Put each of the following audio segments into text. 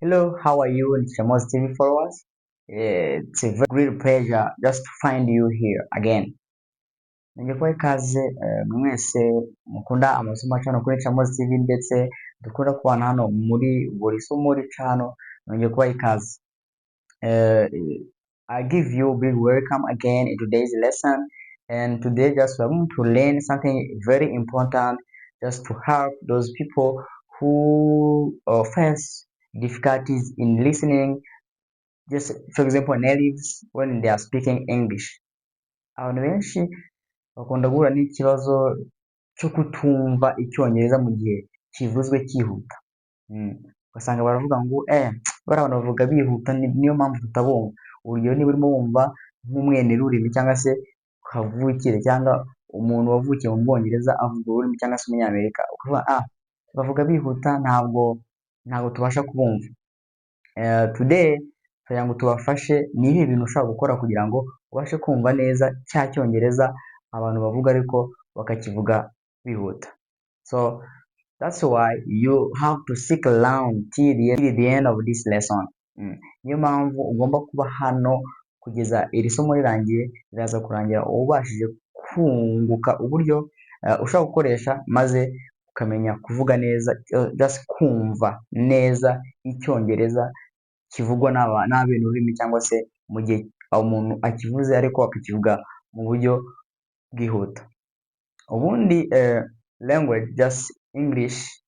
Hello, how are you? It's Shamos TV followers. It's a very great pleasure just to find you here again. Ningekuwa ikaze mwese mukunda amasomo acano kuri Shamos TV ndetse dukunda kubana hano muri buri somo ricano ningekuwa ikaze. Uh, I give you a big welcome again in today's lesson, and today just we're going to learn something very important just to help those people who face difficulties in listening, just for example natives when they are speaking English. Abantu benshi bakunda guhura n'ikibazo cyo kutumva icyongereza mu gihe kivuzwe cyihuta. Ugasanga baravuga ngo bari abantu bavuga bihuta niyo mpamvu tutabumva. Urugero niba urimo wumva nk'umwenerurimi cyangwa se kavukire cyangwa umuntu wavukiye mu Bwongereza avuga ururimi cyangwa se umunyamerika ukavuga bavuga bihuta ntabwo tubasha kubumva. Today kugira ngo tubafashe ni ibihe bintu ushobora gukora kugira ngo ubashe kumva neza cya cyongereza abantu bavuga ariko bakakivuga bihuta. So that's why you have to stick around till the end of this lesson. Niyo mpamvu ugomba kuba hano kugeza iri somo rirangiye, riraza kurangira ubashije kunguka uburyo ushobora gukoresha maze ukamenya kuvuga neza, just kumva neza icyongereza kivugwa n'abene ururimi cyangwa se mu gihe umuntu akivuze ariko akakivuga mu buryo bwihuta. Ubundi language just English,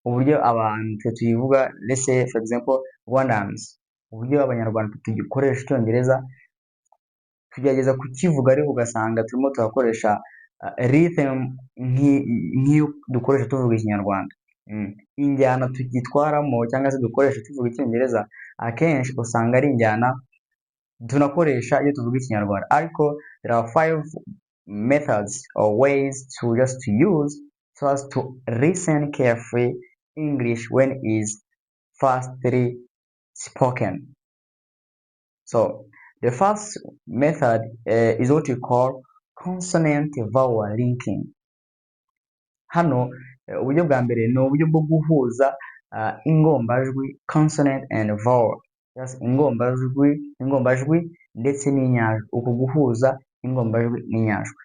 uburyo abantu tuyivuga, let's say for example Rwandans, uburyo abanyarwanda tugikoresha icyongereza tugerageza kukivuga ariko ugasanga turimo turakoresha rhythm nk'iyo dukoresha tuvuga ikinyarwanda. Injyana tugitwaramo cyangwa se dukoresha tuvuga icyongereza akenshi usanga ari injyana tunakoresha iyo tuvuga ikinyarwanda, ariko there are 5 methods or ways to just to use so as to listen carefully English when is fastly spoken. So the first method is what we call consonant vowel linking. Hano uburyo bwa mbere ni uburyo bwo guhuza ingombajwi consonant and vowel, just ingombajwi ndetse n'inyajwi, uko guhuza ingombajwi n'inyajwi.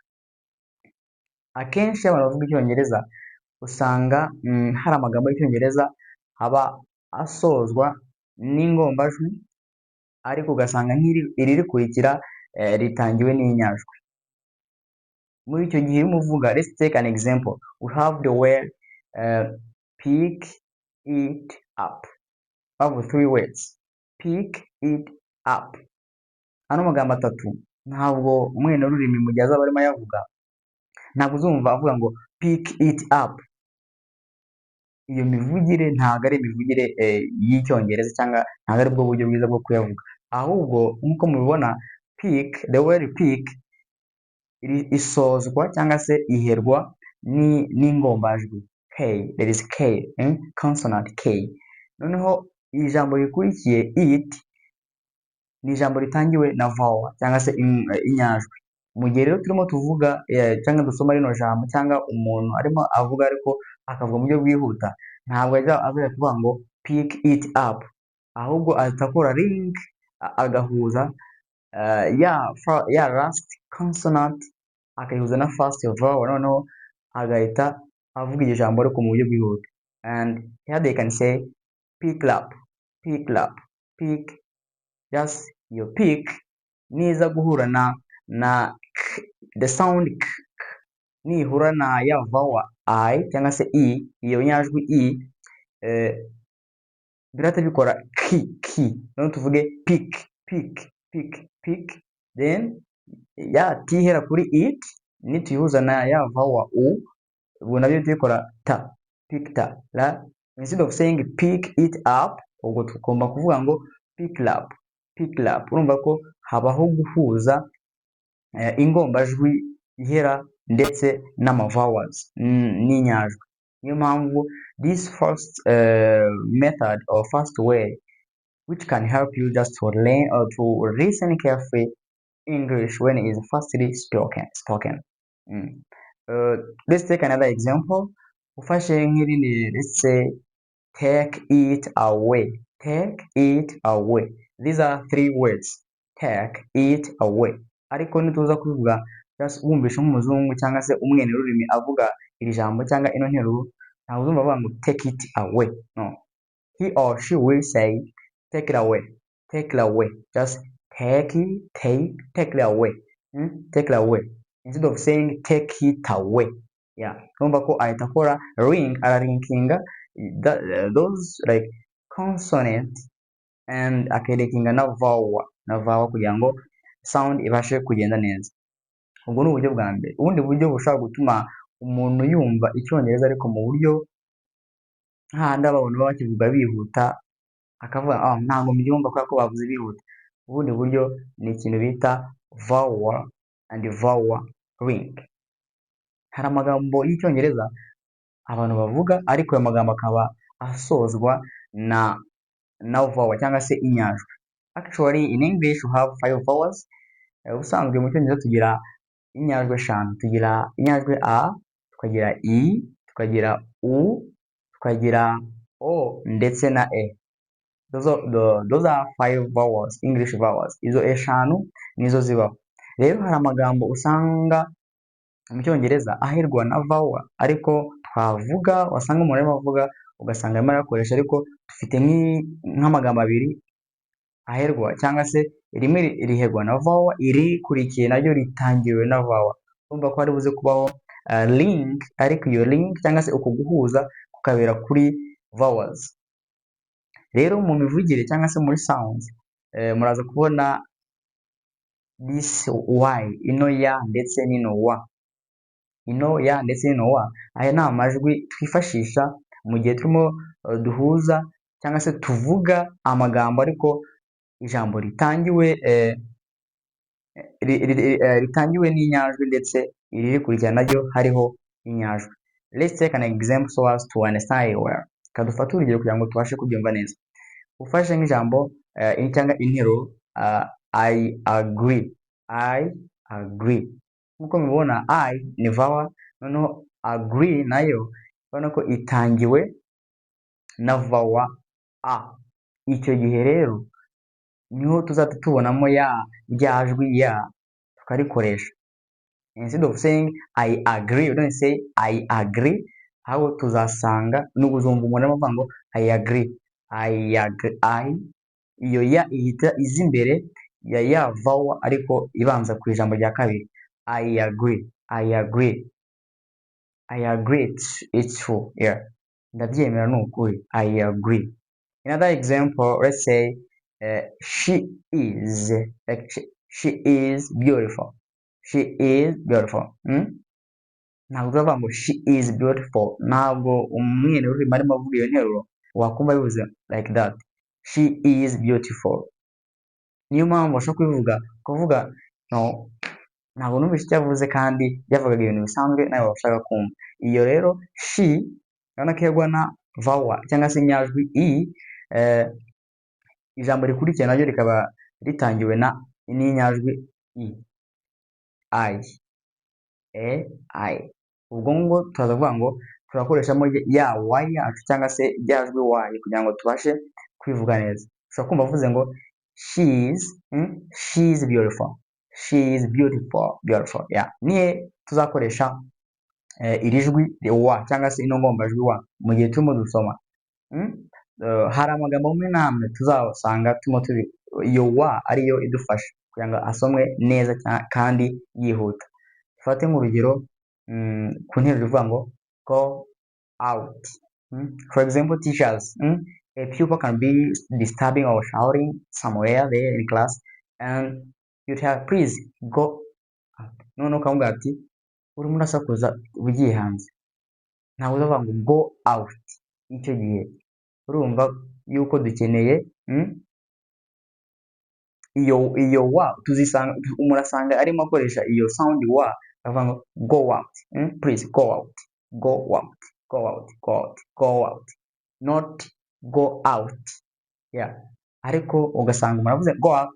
Akenshi abantu bavuga icyongereza usanga hari amagambo y'icyongereza aba asozwa n'ingombajwi ariko ugasanga iri rikurikira ritangiwe n'inyajwi. Muri icyo gihe umuvuga, let's take an example. We have the word pick it up. We have 3 words. Pick it up. Ano magambo atatu ntabwo umwene ururimi mu gihe azaba arimo ayavuga ntabwo uzumva avuga ngo pick it up. Iyo mivugire ntabwo ari imivugire y'icyongereza cyangwa ntabwo ari bwo buryo bwiza bwo kuyavuga, ahubwo nk'uko mubibona pick, the word pick isozwa cyangwa se iherwa n'ingombajwi k. There is k, consonant k. Noneho ijambo rikurikiye it ni ijambo ritangiwe na vowel cyangwa se inyajwi. Mu gihe rero turimo tuvuga cyangwa dusoma rino jambo cyangwa umuntu arimo avuga ariko akavuga mu buryo bwihuta, ntabwo azavuga kuvuga ngo pick it up, ahubwo atakora link agahuza ya last consonant akayihuza na first vowel, noneho agahita avuga iryo jambo ariko mu buryo bwihuta. And here they can say pick up, pick up, pick. Just your pick niza guhura na the sound k, nihura na ya vowel I cyangwa se i, iyo nyajwi i birata bikora ki. None tuvuge pick, pick, pick, pick, then ya t ihera kuri it nituyihuza na ya vowel u, ubwo nabyo tubikora ta, pick ta. Instead of saying pick it up, ubwo tugomba kuvuga ngo pick up, pick up. Urumva ko habaho guhuza ingombajwi ihera ndetse n'amavowels n'inyajwi. Niyo mpamvu this first method or first way which can help you just to learn or to listen carefully English when it is fastly spoken. Let's take another example. Ufashe nk'irindi, let's say take it away. take it away. These are three words. Take it away. Ariko nituza kuvuga just wumvisha nk'umuzungu cyangwa se umwene rurimi avuga iri jambo cyangwa ino nteruro, ntabwo uzumva avuga ngo take it away. No. He or she will say take it away. Take it away. Just take it away. Take it away. Instead of saying take it away. Yeah. Urumva ko ahita akora ring, ararinkinga those like consonant and akerekinga na vowel kugira ngo sound ibashe kugenda neza. Ubwo ni uburyo bwa mbere. Ubundi buryo bushobora gutuma umuntu yumva icyongereza ariko mu buryo hahandi abantu baba bakivuga bihuta akavuga ntabwo mbyumva kubera ko bavuze bihuta. Ubundi buryo ni ikintu bita vowel and vowel ring. Hari amagambo y'icyongereza abantu bavuga ariko ayo magambo akaba asozwa na vowel cyangwa se inyajwi. Actually in English we have 5 vowels. Ubusanzwe mu cyongereza tugira inyajwi eshanu. Tugira inyajwi a, tukagira i, tukagira u, tukagira o ndetse na e. Those are 5 vowels, English vowels. Izo eshanu nizo zibaho. Rero hari amagambo usanga mu cyongereza aherwa na vowel ariko twavuga wasanga umuntu arimo avuga ugasanga arimo arakoresha ariko dufite nk'amagambo abiri aherwa cyangwa se rimwe riherwa na vowel, irikurikiye naryo ritangiwe na vowel. Urumva ko hari buze kubaho link, ariko iyo link cyangwa se uko guhuza kukabera kuri vowels. Rero mu mivugire cyangwa se muri sounds muraza kubona this y, ino ya ndetse n'ino wa. Ino ya ndetse n'ino wa, aya ni amajwi twifashisha mu gihe turimo duhuza cyangwa se tuvuga amagambo ariko ijambo ritangiwe n'inyajwi ndetse iririkurikirana naryo hariho inyajwi. Let's take an example so as to understand it well. Kadufata urugero kugira ngo tubashe kubyumva neza. Ufashe nk'ijambo cyangwa interuro I agree. I agree. Nkuko mubibona I ni vowel, noneho agree nayo ubona ko itangiwe na vowel a. Icyo gihe rero niho tuzahita tubonamo rya jwi ya tukarikoresha. Instead of saying I agree, you don't say I agree. Aho tuzasanga n'ubuzumva umuntu avuga ngo I agree. Iyo ya ihita iza imbere ya vowel ariko ibanza ku ijambo rya kabiri. I agree. It's true. Yeah. Ndabyemera ni ukuri. I agree. Another example, let's say she is beautiful. She is beautiful. Ntabwo uzavuga ngo she is beautiful. Ntabwo umwene uri marimo avuga iyo nteruro wakumva bivuze like that. She is beautiful. Niyo mpamvu ushobora kuvuga no, ntabwo numvise icyo yavuze kandi yavugaga ibintu bisanzwe nawe washaka kumva. Iyo rero she urabona ko iherwa na vowel cyangwa se inyajwi i, ijambo rikurikira naryo rikaba ritangiwe n'inyajwi i. I. Ubwo ngo turavuga ngo turakoreshamo ya y yacu cyangwa se ibyajwi y kugira ngo tubashe kwivuga neza. Ushobora kumva avuze ngo she is beautiful. She is beautiful. Yeah. Niye tuzakoresha iri jwi wa cyangwa se ino ngombajwi wa mu gihe turimo dusoma. Hari amagambo amwe n'amwe tuzasanga iyo wa ariyo idufasha kugira ngo asomwe neza kandi yihuta. Dufate nk'urugero ku nteruro ivuga ngo go out. For example, teachers, a pupil can be disturbing or shouting somewhere there in class and you tell please go out. Noneho ukamubwira ati urimo urasakuza ugiye hanze. Ntabwo uzavuga ngo go out. Icyo gihe urumva yuko dukeneye iyo wa tuzisanga umuntu asanga arimo akoresha iyo sound wa avuga ngo go out. Please go out. Not go out. Yeah. Ariko ugasanga umuntu avuze go out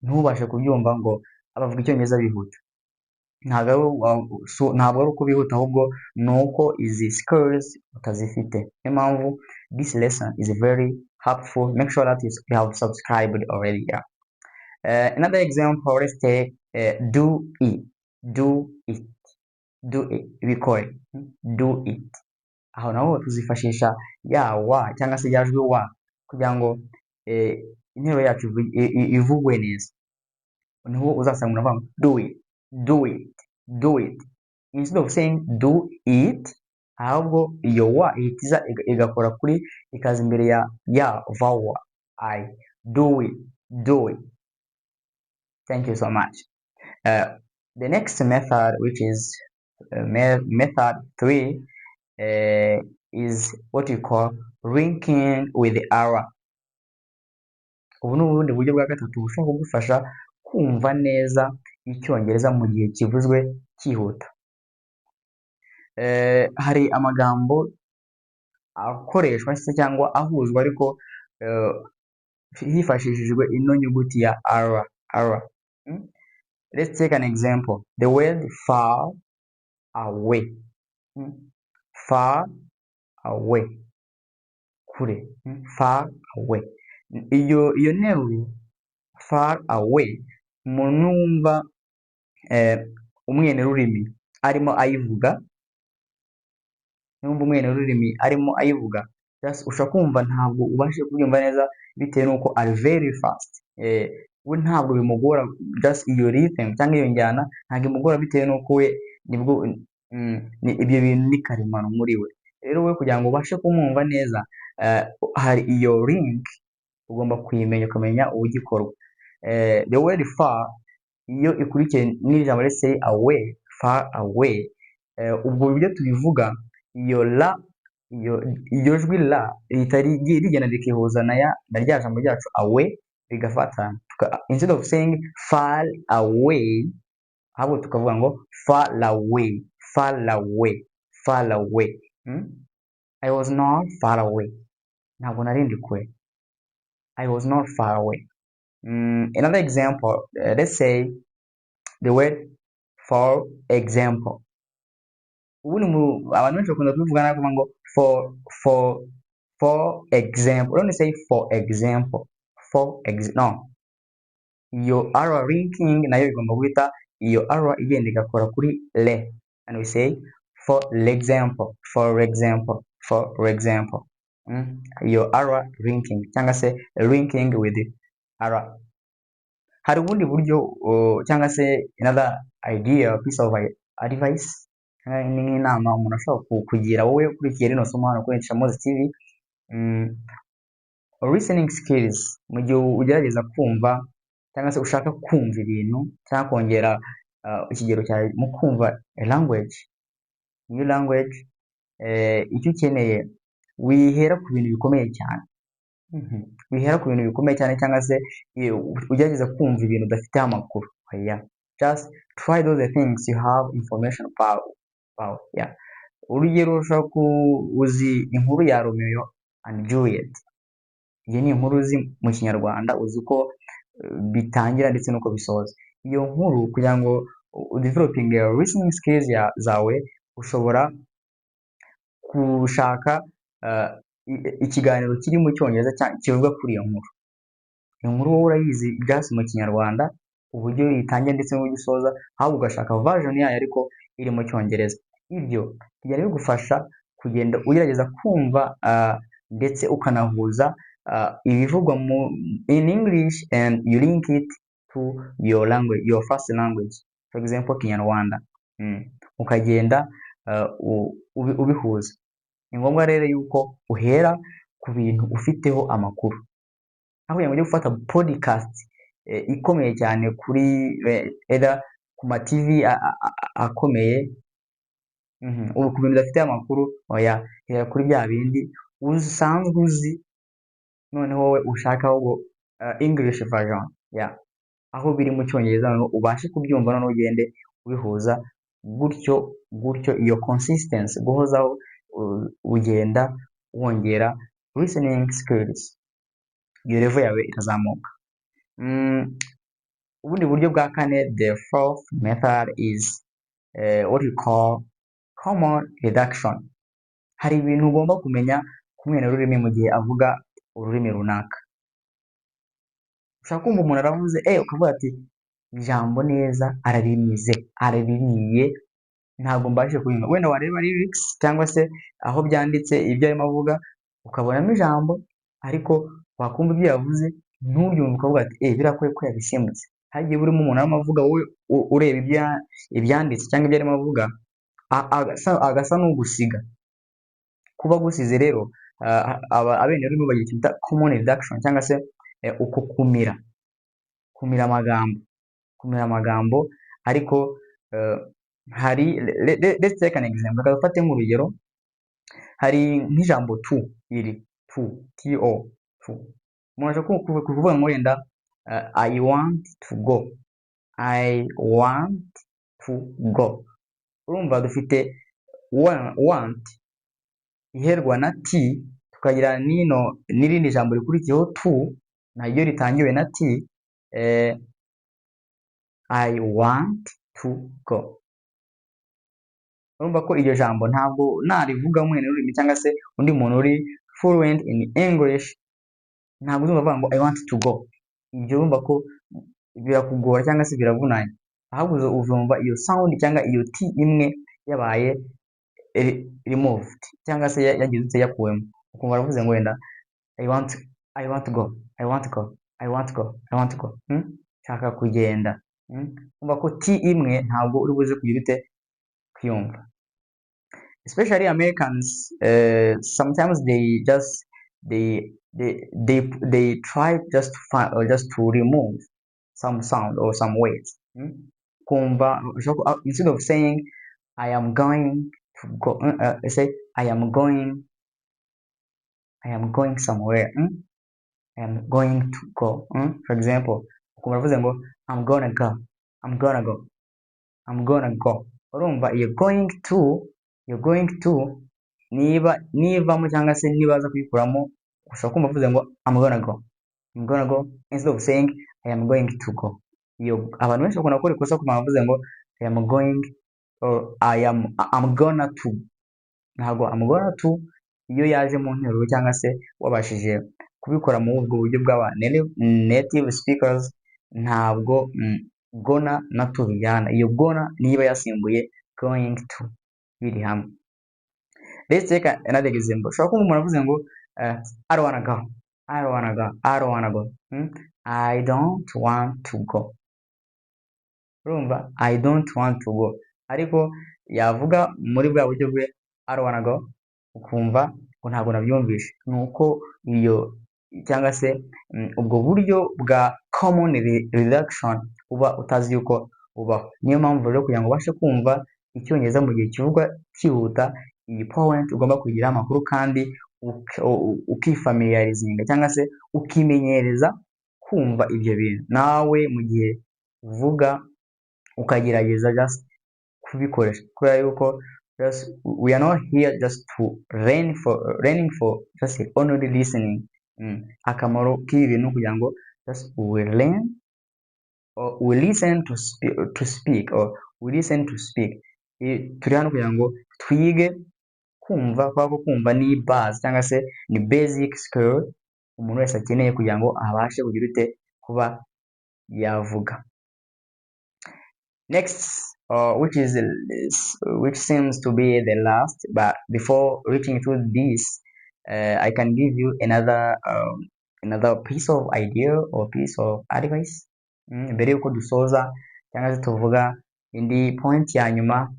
ntubashe kubyumva ngo abavuga icyongereza bihuta. Ntabwo ari uko bihuta ahubwo nuko izi skills utazifite. Niyo mpamvu this lesson is very helpful, make sure that you have subscribed already. Yeah. Another example, let's take do it, do it, do it, bikore, do it. Aho naho tuzifashisha ya wa cyangwa se yajwe wa kugira ngo interuro yacu ivugwe neza. Niho uzasanga umuntu avuga do it, do it, do it. Instead of saying do it, ahubwo iyo wa ihita igakora kuri ikaza imbere ya vowel I. Do it, do it. Thank you so much. The next method, which is method 3, is what you call linking with the R. Ubu ni ubundi buryo bwa gatatu bushobora kugufasha kumva neza icyongereza mu gihe kivuzwe cyihuta. Hari amagambo akoreshwa cyangwa ahuzwa ariko hifashishijwe ino nyuguti ya R. Let's take an example. The word far away. Far away. Kure. Far away. Iyo nteruro far away umuntu wumva umwenerurimi arimo ayivuga, just ushaka kumva ntabwo ubashe kubyumva neza bitewe nuko ari very fast. We ntabwo bimugora, just iyo rhythm cyangwa iyo njyana ntabwo imugora bitewe nuko we nibwo ibyo bintu ni karemano muri we. Rero we kugira ngo ubashe kumwumva neza hari iyo link ugomba kuyimenya ukamenya ugikorwa. The word far iyo ikurikiye n'ijambo let's say away, far away, ubwo buryo tubivuga iyo la iyo jwi la rigenda rikihuza na rya jambo ryacu away bigafatana. Instead of saying far away, ahubwo tukavuga ngo far away, far away, far away. I was not far away. Ntabwo narindi kure. I was not far away. Another example, let's say the word for example. Abantu benshi bakunda kubivuga nakuvuga ngo for example. Don't say for example. No. Iyo R linking nayo igomba guhita iyo R igenda igakora kuri le, and we say for example, for example, for example. Iyo R linking cyangwa se linking with R. Hari ubundi buryo cyangwa se another idea, piece of advice, n'inama umuntu ashobora kugira wowe ukurikiye rino somo hano kuri Shamozi TV. Listening skills, mu gihe ugerageza kumva cyangwa se ushaka kumva ibintu cyangwa kongera ikigero cyawe mu kumva new language, icyo ukeneye wihera ku bintu bikomeye cyane. Wihera ku bintu bikomeye cyane cyangwa se ugerageza kumva ibintu udafite amakuru. Just try those things you have information about. Urugero ushaka uzi inkuru ya Romeo and Juliet. Iyi ni inkuru uzi mu Kinyarwanda, uzi ko bitangira ndetse nuko bisoza. Iyo nkuru kugira ngo developing listening skills zawe ushobora gushaka ikiganiro kiri mu Cyongereza kivuga kuri iyo nkuru. Iyo nkuru wowe urayizi byasi mu Kinyarwanda uburyo itangira ndetse n'uburyo isoza, ahubwo ugashaka version yayo ariko iri mu Cyongereza. Ibyo bijya bigufasha kugenda ugerageza kumva ndetse ukanahuza ibivugwa in English and you link it to your language, your first language, for example Kinyarwanda. Ukagenda ubihuza. Ni ngombwa rero yuko uhera ku bintu ufiteho amakuru. Aho yamujye gufata podcast ikomeye cyane kuri either ku ma TV akomeye, ubu ku bintu udafite amakuru hera kuri bya bindi usanzwe uzi, noneho wowe ushaka ahubwo English version, aho biri mu Cyongereza noneho ubashe kubyumva, noneho ugende ubihuza gutyo iyo consistency guhozaho ugenda wongera listening skills, iyo level yawe ikazamuka. Ubundi buryo bwa kane, the fourth method is what we call common reduction. Hari ibintu ugomba kumenya ku mwenerurimi mu gihe avuga ururimi runaka. Ushaka kumva umuntu aravuze ukavuga ati ijambo neza ararimize, araririye, ntabwo mbashije kurimva. Wenda wareba lyrics cyangwa se aho byanditse ibyo arimo avuga ukabonamo ijambo, ariko wakumva ibyo yavuze ntubyumve, ukavuga ati birakwiye ko yabisimbutse. Hagiye burimo umuntu arimo avuga, wowe ureba ibyanditse cyangwa ibyo arimo avuga, agasa n'ugusiga. Kuba gusize rero abene rurimo bagita common reduction cyangwa se uko kumira amagambo, ariko hari let's take an example. Dufate nk'urugero, hari nk'ijambo to, iri to umuntu ashobora kuvuga ngo wenda I want to go, I want to go. Urumva dufite want iherwa na t, tukagira n'irindi jambo rikurikiyeho to naryo ritangiwe na t, I want to go. Urumva ko iryo jambo ntabwo narivuga mwene rurimi cyangwa se undi muntu uri fluent in English, ntabwo uzumva ngo I want to go. Ibyo urumva ko birakugora cyangwa se biravunanye, ahubwo uzumva iyo sound cyangwa iyo t imwe yabaye removed cyangwa se yagizutse yakuwemo, ukumva aravuze ngo wenda I want to go, I want to go, I want to go, I want to go, shaka kugenda. Umva ko t imwe ntabwo uri buze kugira ute kwiyumva. Especially Americans, sometimes they try just to find or just to remove some sound or some words. Kumva instead of saying I am going to go, say I am going somewhere. I am going to go. For example, kumva aravuze ngo I'm gonna go. Urumva you're going to niba mu cyangwa se nibaza kuyikuramo, ushobora kumva avuze ngo I'm gonna go instead of saying I am going to go. Iyo abantu benshi bakunda gukora ikosa kumva avuze ngo I am going or I'm gonna to. Ntabwo I'm gonna to iyo yaje mu nteruro cyangwa se wabashije kubikora mu ubwo buryo bw'aba native speakers, ntabwo gonna na to bijyana. Iyo gonna niba yasimbuye going to biri hamwe. Let's take another example. Ushobora kumva umuntu avuze ngo I don't wanna go, I don't want to go. Urumva I don't want to go, ariko yavuga muri bwa buryo bwe I don't wanna go, ukumva ngo ntabwo nabyumvishe. Nuko iyo cyangwa se ubwo buryo bwa common reduction uba utazi yuko ubaho. Niyo mpamvu rero kugira ngo ubashe kumva icyongereza mu gihe kivugwa cyihuta, iyi point ugomba kugira amakuru kandi ukifamiliarizinga cyangwa se ukimenyereza kumva ibyo bintu, nawe mu gihe uvuga ukagerageza just kubikoresha, kubera yuko we are not here just to learning for just only listening. Akamaro k'ibi bintu kugira ngo just we learn or we listen to speak or we listen to speak. Turi hano kugira ngo twige kumva, kwako kumva ni base cyangwa se ni basic skill umuntu wese akeneye kugira ngo abashe kugira ute kuba yavuga. Next, which seems to be the last, but before reaching to this, I can give you another piece of idea or piece of advice. Mbere yuko dusoza cyangwa se tuvuga indi point ya nyuma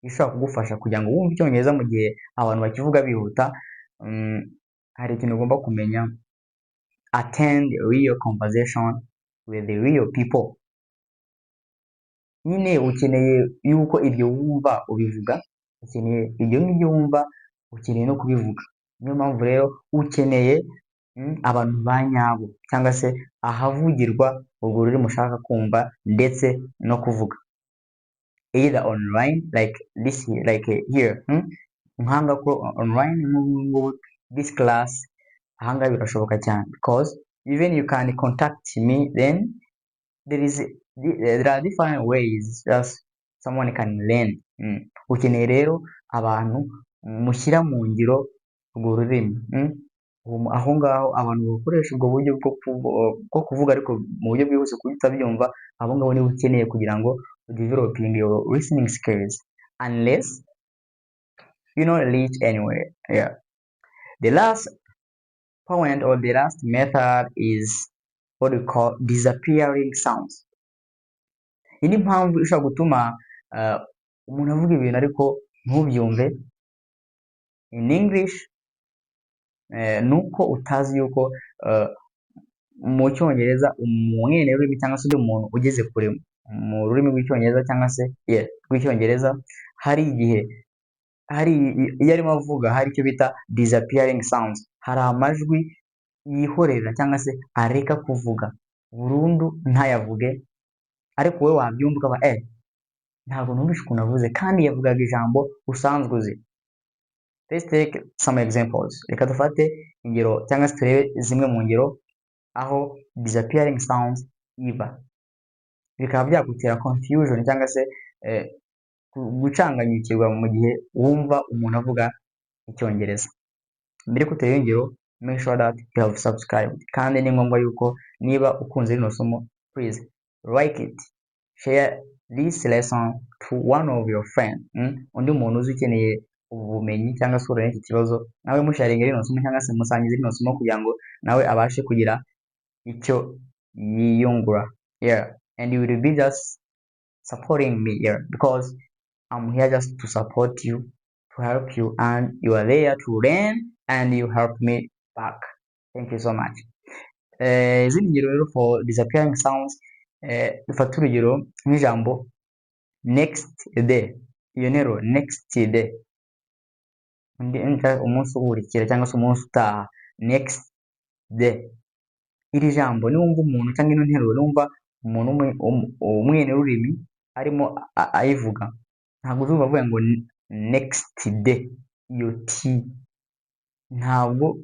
ishobora kugufasha kugira ngo wumve icyongereza mu gihe abantu bakivuga bihuta. Hari ikintu ugomba kumenya: attend real conversation with the real people. Nyine ukeneye yuko ibyo wumva ubivuga, ukeneye ibyo ngibyo wumva ukeneye no kubivuga. Niyo mpamvu rero ukeneye abantu ba nyabo cyangwa se ahavugirwa ubwo rurimi mushaka kumva ndetse no kuvuga, either online like this here, like here, nkanga ko online this class ahanga birashoboka cyane, because even you can contact me, then there are different ways just someone can learn. Ukeneye rero abantu mushyira mu ngiro urwo rurimi, aho ngaho abantu bakoresha ubwo buryo bwo kuvuga ariko mu buryo bwihuse kutabyumva, abo ngabo niba ukeneye kugira ngo developing your listening skills, unless you know reach anywhere. Yeah, the last point or the last method is what we call disappearing sounds. Iyi ni impamvu ishobora gutuma umuntu avuga ibintu ariko ntubyumve in English, nuko utazi yuko mu cyongereza umwene rurimi cyangwa se undi muntu ugeze kure mu rurimi rw'icyongereza cyangwa se rw'icyongereza, hari igihe iyo arimo avuga hari icyo bita disappearing sounds, hari amajwi yihorera cyangwa se areka kuvuga burundu ntayavuge, ariko wowe wabyumva ukaba ntabwo numvishe ukuntu avuze kandi yavugaga ijambo usanzwe uzi. Let's take some examples. Reka dufate ingero cyangwa se turebe zimwe mu ngero aho disappearing sounds iba, bikaba byagutera confusion cyangwa se gucanganyukirwa mu gihe wumva umuntu avuga icyongereza. Mbere ko tureba ingero, make sure that you have subscribed, kandi ni ngombwa yuko niba ukunze rino somo, please like it, share this lesson to one of your friends. Undi muntu uzi ukeneye ubumenyi cyangwa se urane iki kibazo, nawe musharinga rino somo cyangwa se musangize rino somo kugira ngo nawe abashe kugira icyo yiyungura. Yeah, and you will be just supporting me here because I'm here just to support you, to help you, and you are there to learn and you help me back. Thank you so much. Izindi ngero rero for disappearing sounds, dufata urugero nk'ijambo next day. Iyo ntero next day, umunsi ukurikira cyangwa se umunsi utaha, next day. Iri jambo niwumva umuntu cyangwa ino nteruro niwumva umuntu umwene rurimi arimo ayivuga, ntabwo uzumva avuga ngo next day, iyo t ntabwo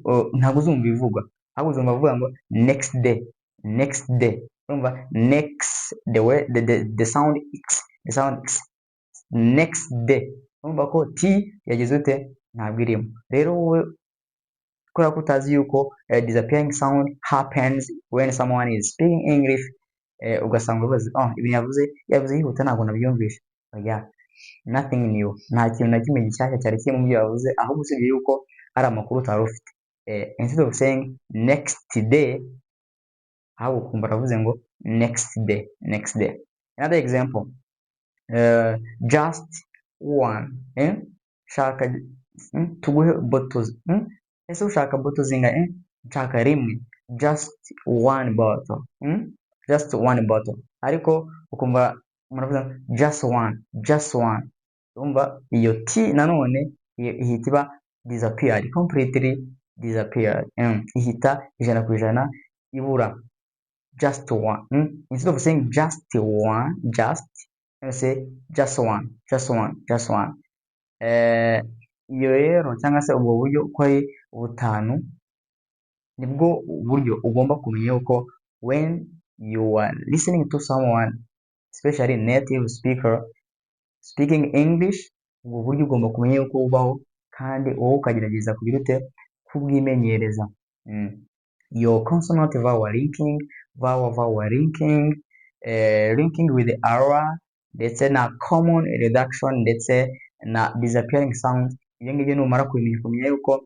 uzumva ivugwa, ahubwo uzumva avuga ngo next day, next day. Urumva next, the sound x, next day, urumva ko t yagize ute, ntabwo irimo. Rero wowe kubera ko utazi yuko disappearing sound happens when someone is speaking English, ugasanga ubaza ibintu yavuze yihuta ntabwo nabyumvishe. Nothing new, nta kintu na kimwe gishyashya cyari kiri mu byo yavuze, ahubwo usibye yuko ari amakuru utari ufite. Instead of saying next day, ahubwo ukumva aravuze ngo next day, next day. Another example, just one, shaka tuguhe bottles, ese ushaka bottles zingahe? Nshaka rimwe, just one bottle, just one bottle. Ariko ukumva muravuga just one, urumva iyo t nanone ihita iba disappeared, completely disappeared, ihita 100% ibura. Just one, instead of saying just one, say just one. Iyo rero cyangwa se ubwo buryo uko ari butanu nibwo buryo ugomba kumenya uko when you are listening to someone, especially native speaker speaking English, ubwo buryo ugomba kumenya uko ubaho kandi wowe ukagerageza kugira ute kubwimenyereza. Your consonant vowel linking, linking with the R, ndetse na common reduction ndetse na disappearing sound. Ibyo ngibyo numara kumenya yuko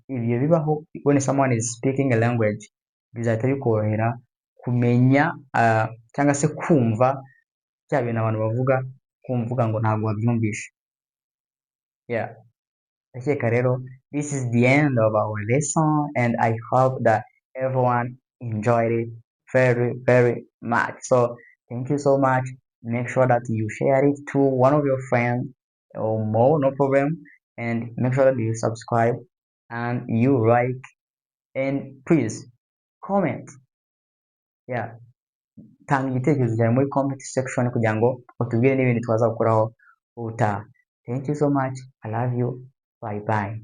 ibyo bibaho when someone is speaking a language, bizahita bikorohera kumenya cyangwa se kumva cya bintu abantu bavuga, kumvuga ngo ntabwo wabyumvishe. Yeah, ndakeka rero this is the end of our lesson and I hope that everyone enjoyed it very much. So thank you so much. Make sure that you share it to one of your friends or more, no problem, and make sure that you subscribe and you like, and please comment. Yeah, tanga igitekerezo cyawe muri comment section kugira ngo utubwire n'ibindi twaza gukuraho ubutaha. Thank you so much. I love you. Bye bye.